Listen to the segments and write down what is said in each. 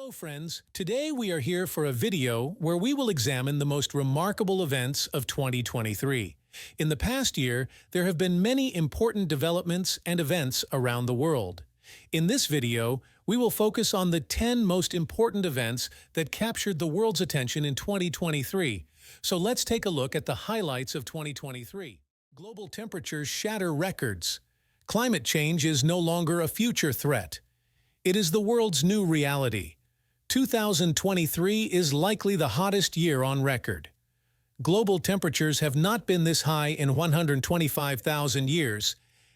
Hello friends, today we are here for a video where we will examine the most remarkable events of 2023. In the past year, there have been many important developments and events around the world. In this video, we will focus on the 10 most important events that captured the world's attention in 2023. So let's take a look at the highlights of 2023. Global temperatures shatter records. Climate change is no longer a future threat. It is the world's new reality. 2023 is likely the hottest year on record. Global temperatures have not been this high in 125,000 years,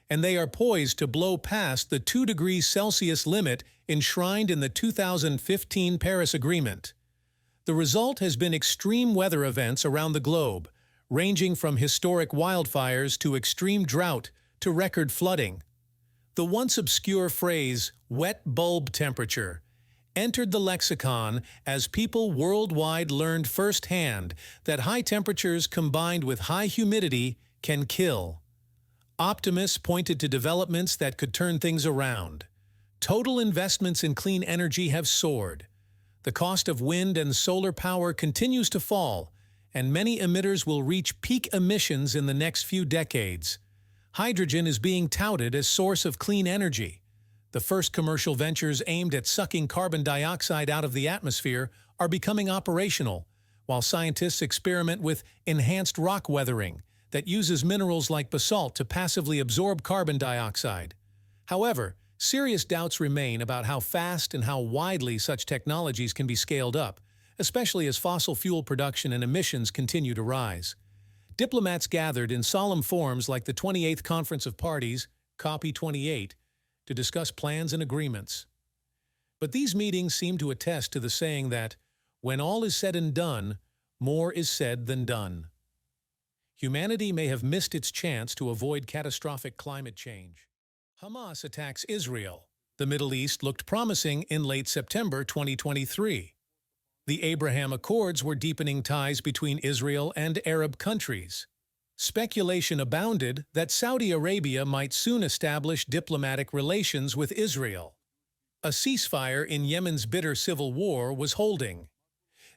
and they are poised to blow past the 2 degrees Celsius limit enshrined in the 2015 Paris Agreement. The result has been extreme weather events around the globe, ranging from historic wildfires to extreme drought to record flooding. The once obscure phrase, wet bulb temperature, entered the lexicon as people worldwide learned firsthand that high temperatures combined with high humidity can kill. Optimists pointed to developments that could turn things around. Total investments in clean energy have soared. The cost of wind and solar power continues to fall, and many emitters will reach peak emissions in the next few decades. Hydrogen is being touted as source of clean energy. The first commercial ventures aimed at sucking carbon dioxide out of the atmosphere are becoming operational, while scientists experiment with enhanced rock weathering that uses minerals like basalt to passively absorb carbon dioxide. However, serious doubts remain about how fast and how widely such technologies can be scaled up, especially as fossil fuel production and emissions continue to rise. Diplomats gathered in solemn forms like the 28th Conference of Parties, COP28, to discuss plans and agreements. But these meetings seem to attest to the saying that, when all is said and done, more is said than done. Humanity may have missed its chance to avoid catastrophic climate change. Hamas attacks Israel. The Middle East looked promising in late September 2023. The Abraham Accords were deepening ties between Israel and Arab countries. Speculation abounded that Saudi Arabia might soon establish diplomatic relations with Israel. A ceasefire in Yemen's bitter civil war was holding.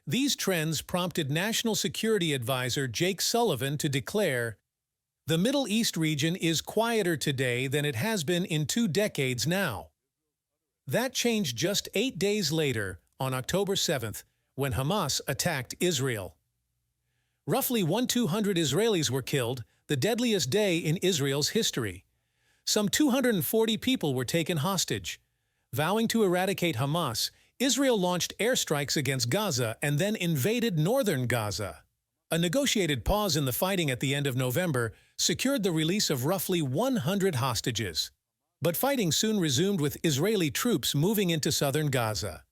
These trends prompted National Security Advisor Jake Sullivan to declare, "The Middle East region is quieter today than it has been in 2 decades now." That changed just 8 days later, on October 7th, when Hamas attacked Israel. Roughly 1,200 Israelis were killed, the deadliest day in Israel's history. Some 240 people were taken hostage. Vowing to eradicate Hamas, Israel launched airstrikes against Gaza and then invaded northern Gaza. A negotiated pause in the fighting at the end of November secured the release of roughly 100 hostages. But fighting soon resumed with Israeli troops moving into southern Gaza.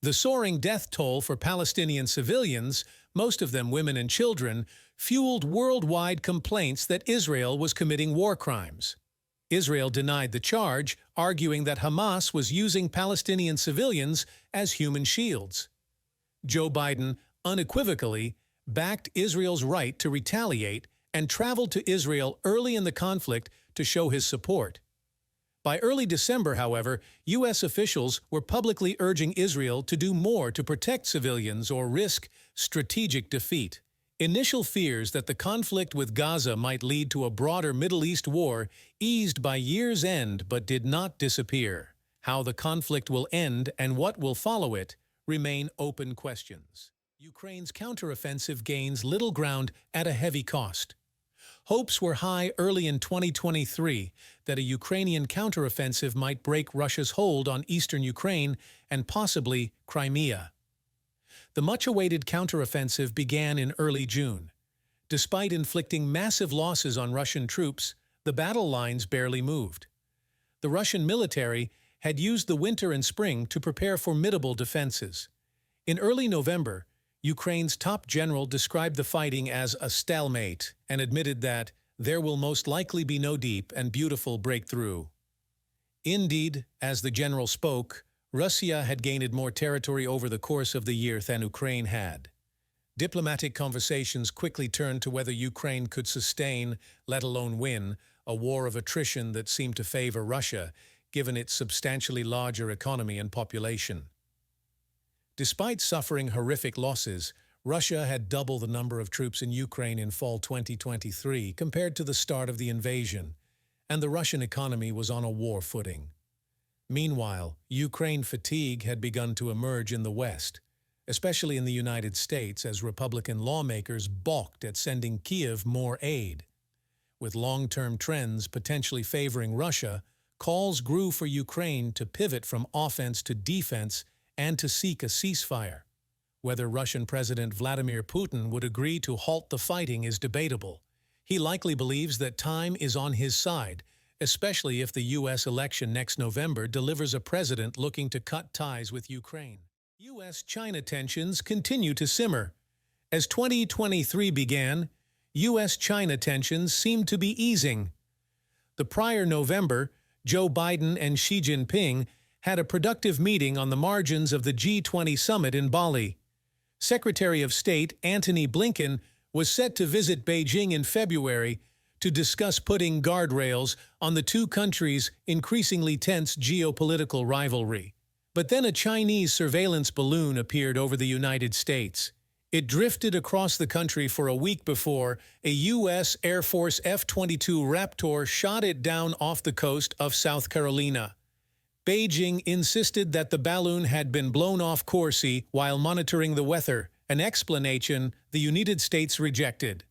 The soaring death toll for Palestinian civilians, most of them women and children, fueled worldwide complaints that Israel was committing war crimes. Israel denied the charge, arguing that Hamas was using Palestinian civilians as human shields. Joe Biden unequivocally backed Israel's right to retaliate and traveled to Israel early in the conflict to show his support. By early December, however, U.S. officials were publicly urging Israel to do more to protect civilians or risk strategic defeat. Initial fears that the conflict with Gaza might lead to a broader Middle East war eased by year's end but did not disappear. How the conflict will end and what will follow it remain open questions. Ukraine's counteroffensive gains little ground at a heavy cost. Hopes were high early in 2023 that a Ukrainian counteroffensive might break Russia's hold on eastern Ukraine and possibly Crimea. The much-awaited counteroffensive began in early June. Despite inflicting massive losses on Russian troops, the battle lines barely moved. The Russian military had used the winter and spring to prepare formidable defenses. In early November, Ukraine's top general described the fighting as a stalemate and admitted that there will most likely be no deep and beautiful breakthrough. Indeed, as the general spoke, Russia had gained more territory over the course of the year than Ukraine had. Diplomatic conversations quickly turned to whether Ukraine could sustain, let alone win, a war of attrition that seemed to favor Russia, given its substantially larger economy and population. Despite suffering horrific losses, Russia had double the number of troops in Ukraine in fall 2023 compared to the start of the invasion, and the Russian economy was on a war footing. Meanwhile, Ukraine fatigue had begun to emerge in the West, especially in the United States, as Republican lawmakers balked at sending Kyiv more aid. With long-term trends potentially favoring Russia, calls grew for Ukraine to pivot from offense to defense and to seek a ceasefire. Whether Russian President Vladimir Putin would agree to halt the fighting is debatable. He likely believes that time is on his side, especially if the U.S. election next November delivers a president looking to cut ties with Ukraine. U.S.-China tensions continue to simmer. As 2023 began, U.S.-China tensions seemed to be easing. The prior November, Joe Biden and Xi Jinping had a productive meeting on the margins of the G20 summit in Bali. Secretary of State Antony Blinken was set to visit Beijing in February to discuss putting guardrails on the two countries' increasingly tense geopolitical rivalry. But then a Chinese surveillance balloon appeared over the United States. It drifted across the country for a week before a U.S. Air Force F-22 Raptor shot it down off the coast of South Carolina. Beijing insisted that the balloon had been blown off course while monitoring the weather, an explanation the United States rejected.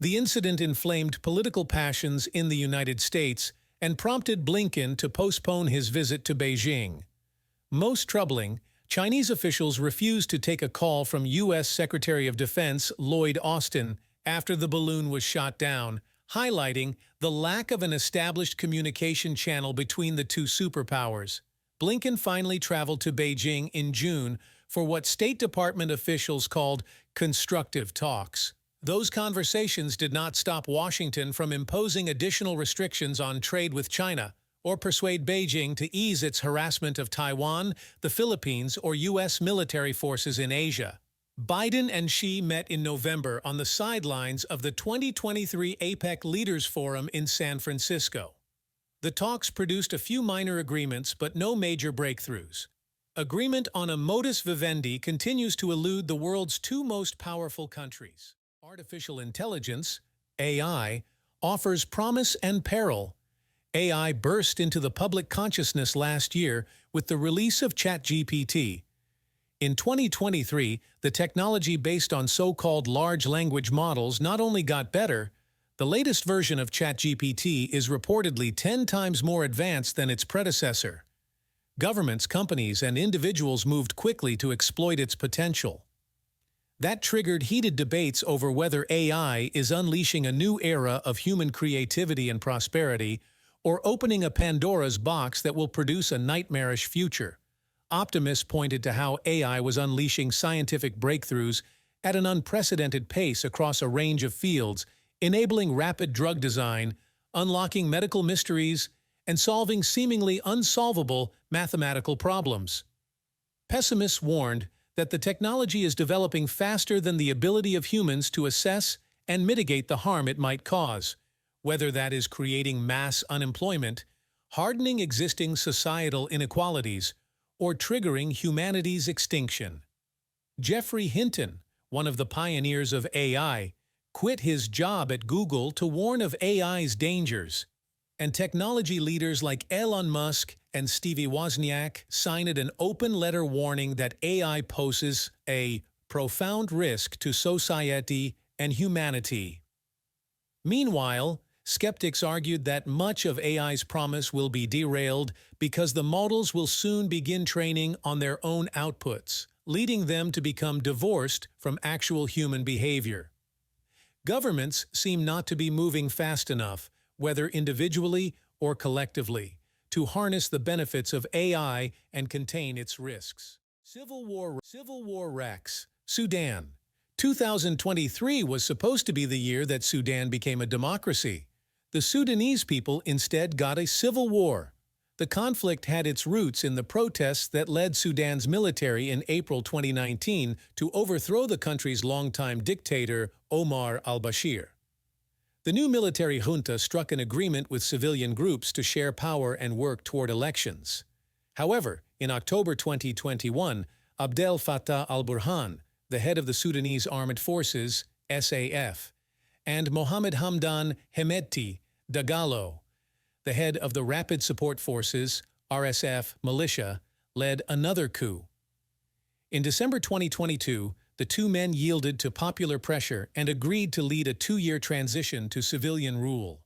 The incident inflamed political passions in the United States and prompted Blinken to postpone his visit to Beijing. Most troubling, Chinese officials refused to take a call from U.S. Secretary of Defense Lloyd Austin after the balloon was shot down, highlighting the lack of an established communication channel between the two superpowers. Blinken finally traveled to Beijing in June for what State Department officials called constructive talks. Those conversations did not stop Washington from imposing additional restrictions on trade with China or persuade Beijing to ease its harassment of Taiwan, the Philippines, or U.S. military forces in Asia. Biden and Xi met in November on the sidelines of the 2023 APEC Leaders Forum in San Francisco. The talks produced a few minor agreements but no major breakthroughs. Agreement on a modus vivendi continues to elude the world's two most powerful countries. Artificial intelligence, AI, offers promise and peril. AI burst into the public consciousness last year with the release of ChatGPT. In 2023, the technology based on so-called large language models not only got better, the latest version of ChatGPT is reportedly 10 times more advanced than its predecessor. Governments, companies, and individuals moved quickly to exploit its potential. That triggered heated debates over whether AI is unleashing a new era of human creativity and prosperity or opening a Pandora's box that will produce a nightmarish future. Optimists pointed to how AI was unleashing scientific breakthroughs at an unprecedented pace across a range of fields, enabling rapid drug design, unlocking medical mysteries, and solving seemingly unsolvable mathematical problems. Pessimists warned that the technology is developing faster than the ability of humans to assess and mitigate the harm it might cause, whether that is creating mass unemployment, hardening existing societal inequalities, or triggering humanity's extinction. Geoffrey Hinton, one of the pioneers of AI, quit his job at Google to warn of AI's dangers, and technology leaders like Elon Musk and Stevie Wozniak signed an open letter warning that AI poses a profound risk to society and humanity. Meanwhile, skeptics argued that much of AI's promise will be derailed because the models will soon begin training on their own outputs, leading them to become divorced from actual human behavior. Governments seem not to be moving fast enough, whether individually or collectively, to harness the benefits of AI and contain its risks. Civil War wrecks. Sudan. 2023 was supposed to be the year that Sudan became a democracy. The Sudanese people instead got a civil war. The conflict had its roots in the protests that led Sudan's military in April 2019 to overthrow the country's longtime dictator, Omar al-Bashir. The new military junta struck an agreement with civilian groups to share power and work toward elections. However, in October 2021, Abdel Fattah al-Burhan, the head of the Sudanese Armed Forces, SAF, and Mohammed Hamdan Hemedti Dagalo, the head of the Rapid Support Forces, RSF, militia, led another coup. In December 2022, the two men yielded to popular pressure and agreed to lead a two-year transition to civilian rule.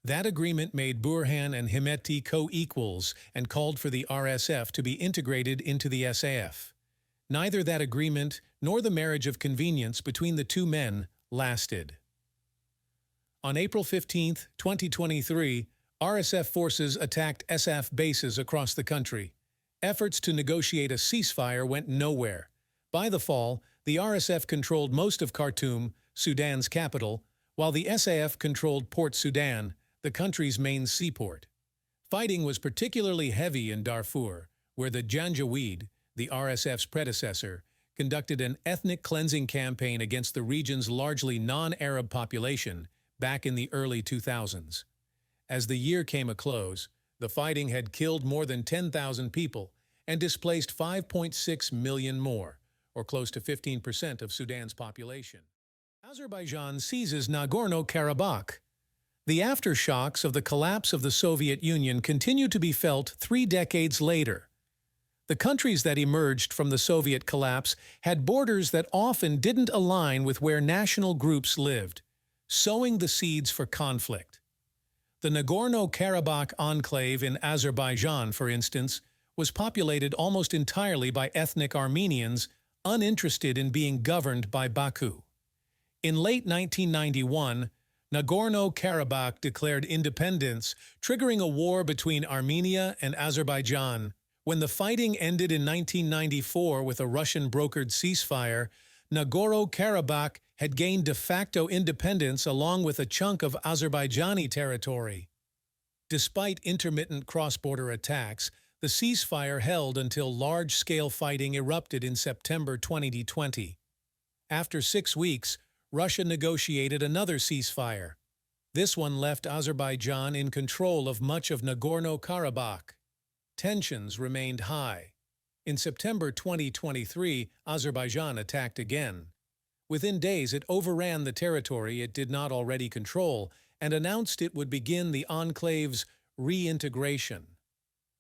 That agreement made Burhan and Hemedti co-equals and called for the RSF to be integrated into the SAF. Neither that agreement nor the marriage of convenience between the two men lasted. On April 15, 2023, RSF forces attacked SAF bases across the country. Efforts to negotiate a ceasefire went nowhere. By the fall, the RSF controlled most of Khartoum, Sudan's capital, while the SAF controlled Port Sudan, the country's main seaport. Fighting was particularly heavy in Darfur, where the Janjaweed, the RSF's predecessor, conducted an ethnic cleansing campaign against the region's largely non-Arab population back in the early 2000s. As the year came a close, the fighting had killed more than 10,000 people and displaced 5.6 million more, or close to 15% of Sudan's population. Azerbaijan seizes Nagorno-Karabakh. The aftershocks of the collapse of the Soviet Union continue to be felt 3 decades later. The countries that emerged from the Soviet collapse had borders that often didn't align with where national groups lived, sowing the seeds for conflict. The Nagorno-Karabakh enclave in Azerbaijan, for instance, was populated almost entirely by ethnic Armenians uninterested in being governed by Baku. In late 1991, Nagorno-Karabakh declared independence, triggering a war between Armenia and Azerbaijan. When the fighting ended in 1994 with a Russian-brokered ceasefire, Nagorno-Karabakh had gained de facto independence along with a chunk of Azerbaijani territory. Despite intermittent cross-border attacks, the ceasefire held until large-scale fighting erupted in September 2020. After 6 weeks, Russia negotiated another ceasefire. This one left Azerbaijan in control of much of Nagorno-Karabakh. Tensions remained high. In September 2023, Azerbaijan attacked again. Within days, it overran the territory it did not already control and announced it would begin the enclave's reintegration.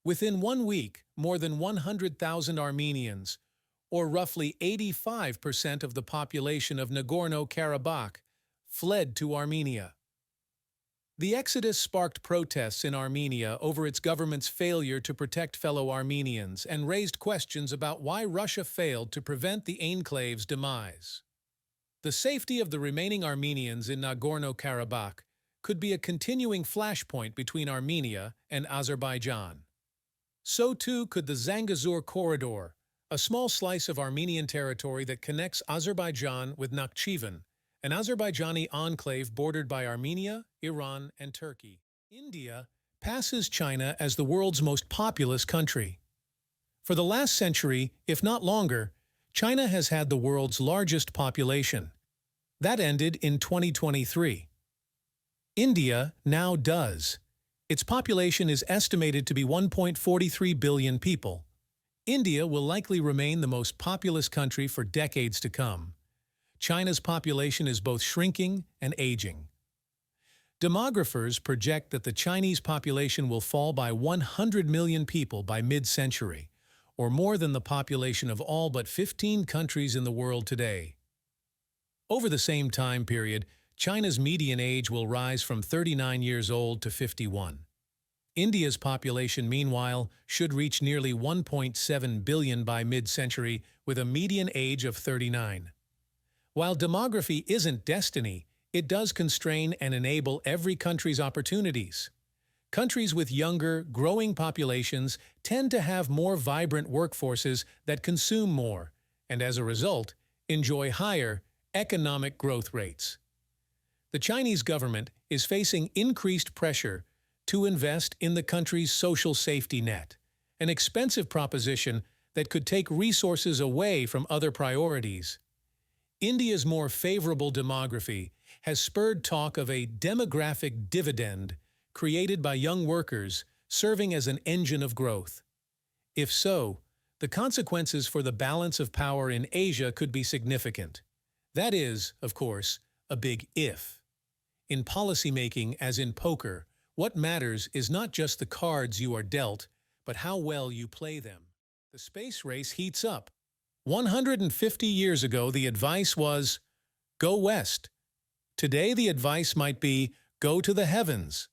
Within 1 week, more than 100,000 Armenians, or roughly 85% of the population of Nagorno-Karabakh, fled to Armenia. The exodus sparked protests in Armenia over its government's failure to protect fellow Armenians and raised questions about why Russia failed to prevent the enclave's demise. The safety of the remaining Armenians in Nagorno-Karabakh could be a continuing flashpoint between Armenia and Azerbaijan. So too could the Zangezur Corridor, a small slice of Armenian territory that connects Azerbaijan with Nakhchivan, an Azerbaijani enclave bordered by Armenia, Iran, and Turkey. India passes China as the world's most populous country. For the last century, if not longer, China has had the world's largest population. That ended in 2023. India now does. Its population is estimated to be 1.43 billion people. India will likely remain the most populous country for decades to come. China's population is both shrinking and aging. Demographers project that the Chinese population will fall by 100 million people by mid-century, or more than the population of all but 15 countries in the world today. Over the same time period, China's median age will rise from 39 years old to 51. India's population, meanwhile, should reach nearly 1.7 billion by mid-century, with a median age of 39. While demography isn't destiny, it does constrain and enable every country's opportunities. Countries with younger, growing populations tend to have more vibrant workforces that consume more, and as a result, enjoy higher economic growth rates. The Chinese government is facing increased pressure to invest in the country's social safety net, an expensive proposition that could take resources away from other priorities. India's more favorable demography has spurred talk of a demographic dividend created by young workers serving as an engine of growth. If so, the consequences for the balance of power in Asia could be significant. That is, of course, a big if. In policymaking, as in poker, what matters is not just the cards you are dealt, but how well you play them. The space race heats up. 150 years ago, the advice was, go west. Today, the advice might be, go to the heavens.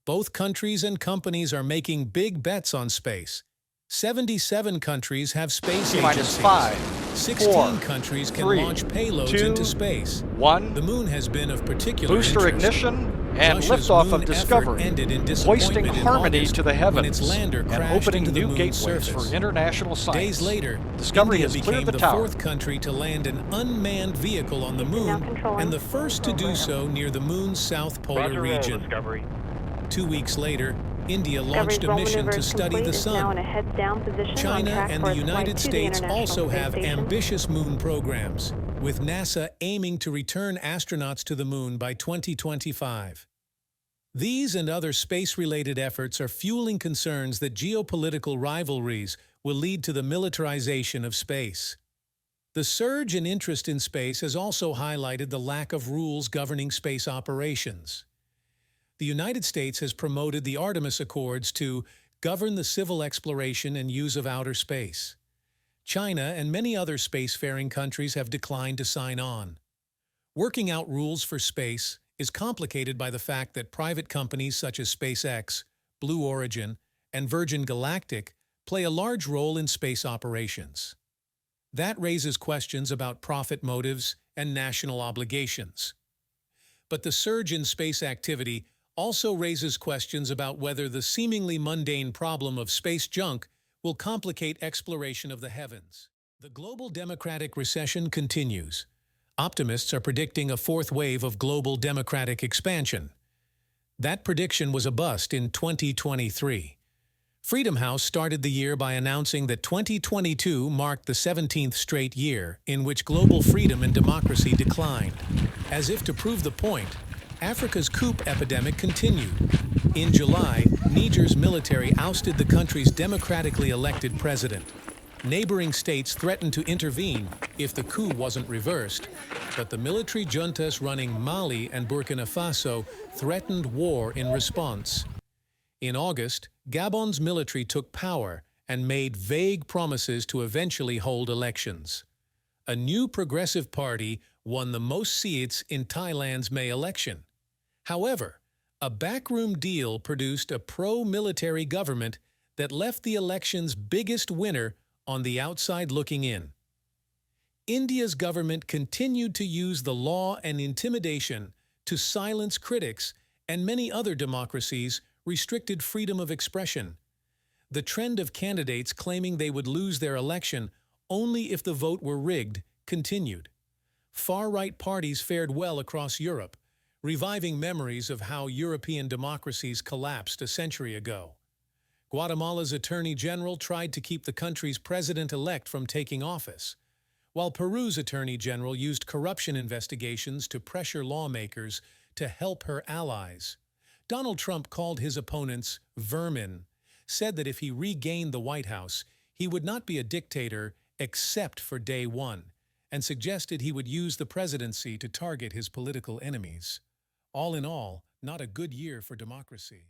Both countries and companies are making big bets on space. 77 countries have space agencies. 5, 16 4, countries can 3, launch payloads 2, into space. 1. The moon has been of particular Booster interest. ignition and Russia's liftoff moon of Discovery, effort ended in hoisting disappointment in harmony August to the when heavens its lander and crashed opening into the new moon's gateways surface. for international science. Days later, Discovery India has became cleared the the tower. fourth country to land an unmanned vehicle on the moon and the first to do so near the moon's south polar region. 2 weeks later, India launched a mission to study the sun. China and the United States also have ambitious moon programs, with NASA aiming to return astronauts to the moon by 2025. These and other space-related efforts are fueling concerns that geopolitical rivalries will lead to the militarization of space. The surge in interest in space has also highlighted the lack of rules governing space operations. The United States has promoted the Artemis Accords to govern the civil exploration and use of outer space. China and many other spacefaring countries have declined to sign on. Working out rules for space is complicated by the fact that private companies such as SpaceX, Blue Origin, and Virgin Galactic play a large role in space operations. That raises questions about profit motives and national obligations. But the surge in space activity also raises questions about whether the seemingly mundane problem of space junk will complicate exploration of the heavens. The global democratic recession continues. Optimists are predicting a fourth wave of global democratic expansion. That prediction was a bust in 2023. Freedom House started the year by announcing that 2022 marked the 17th straight year in which global freedom and democracy declined. As if to prove the point, Africa's coup epidemic continued. In July, Niger's military ousted the country's democratically elected president. Neighboring states threatened to intervene if the coup wasn't reversed, but the military juntas running Mali and Burkina Faso threatened war in response. In August, Gabon's military took power and made vague promises to eventually hold elections. A new progressive party won the most seats in Thailand's May election. However, a backroom deal produced a pro-military government that left the election's biggest winner on the outside looking in. India's government continued to use the law and intimidation to silence critics, and many other democracies restricted freedom of expression. The trend of candidates claiming they would lose their election only if the vote were rigged continued. Far-right parties fared well across Europe, reviving memories of how European democracies collapsed a century ago. Guatemala's Attorney General tried to keep the country's president-elect from taking office, while Peru's Attorney General used corruption investigations to pressure lawmakers to help her allies. Donald Trump called his opponents vermin, said that if he regained the White House, he would not be a dictator except for day one, and suggested he would use the presidency to target his political enemies. All in all, not a good year for democracy.